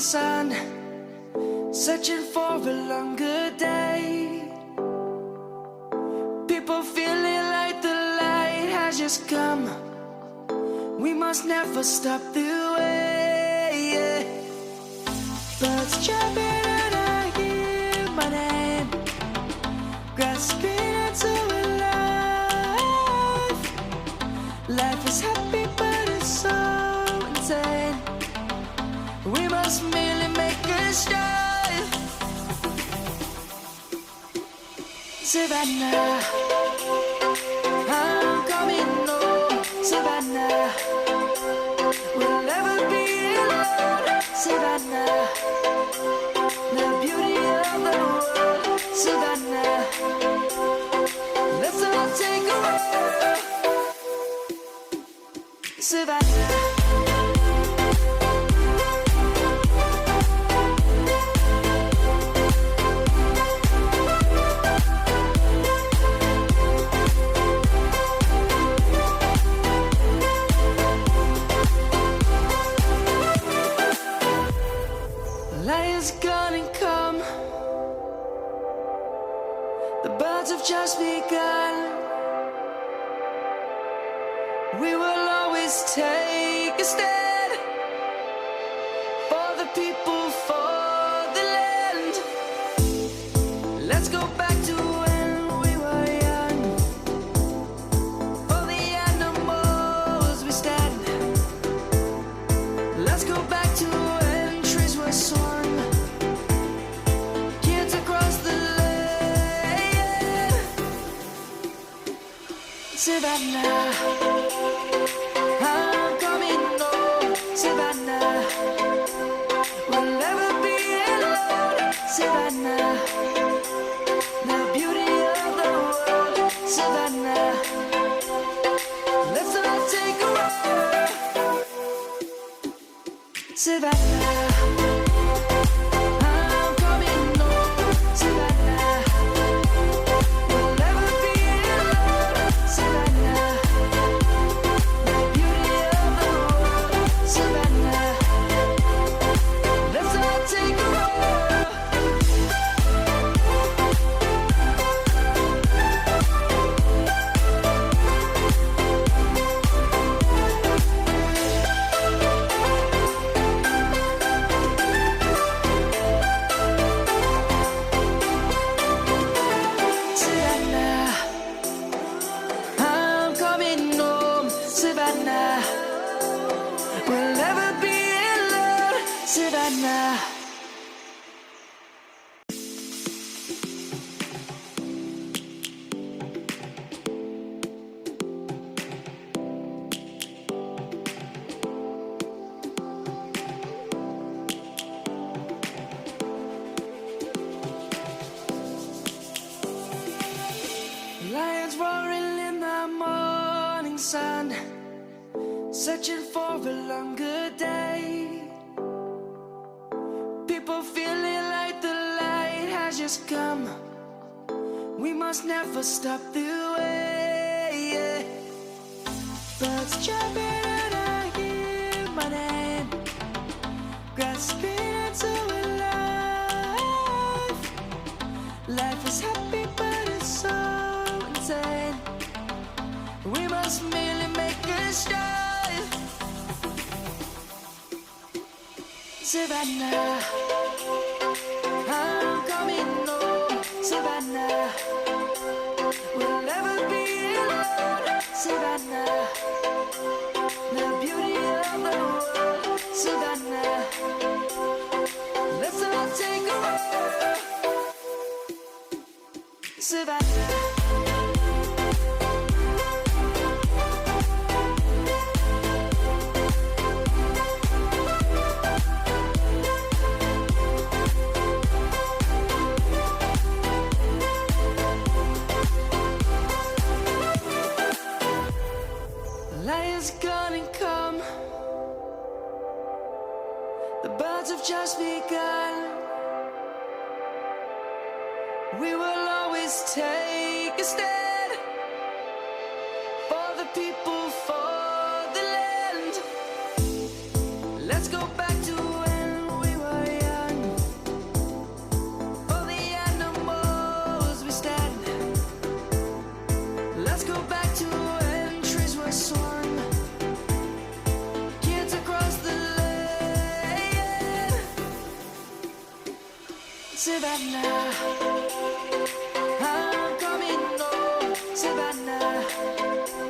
sun, searching for a longer day. People feeling like the light has just come. We must never stop the way. Birds jumping and I hear my name, grasping into a life. Life is happy but it's so insane. We must merely make a start. Savannah, I'm coming home. Savannah, we'll never be alone. Savannah, the beauty of the world. Savannah, let's all take a walk. Savannah. Lion's gonna come. The birds have just begun. We will always take a stand for the people, for the land. Let's go back to when we were young. For the animals we stand. Let's go back to when trees were swung. Kids across the land. Savannah, I'm coming home. Savannah, we'll never be alone. Savannah, the beauty of the world. Savannah, let's all take a walk. Savannah, I'm coming home. Savannah, we'll never be alone. Savannah, the beauty of the world. Savannah, let's all take a walk. Savannah, I'm coming home. Savannah, we'll never be alone. Savannah. Lions roaring in the morning sun, searching for a longer day. People feeling like the light has just come. We must never stop the way. Birds jumping and I hear my name, grasping into a life. Life is happy but it's so insane. We must merely make a start. Savannah, I'm coming home. Savannah, we'll never be alone. Savannah, the beauty of the world. Savannah, let's all take a walk. Savannah. Lion's gonna come. The birds have just begun. We will always take a stand for the people, for the land. Let's go back to when we were Savannah, I'm coming home, Savannah.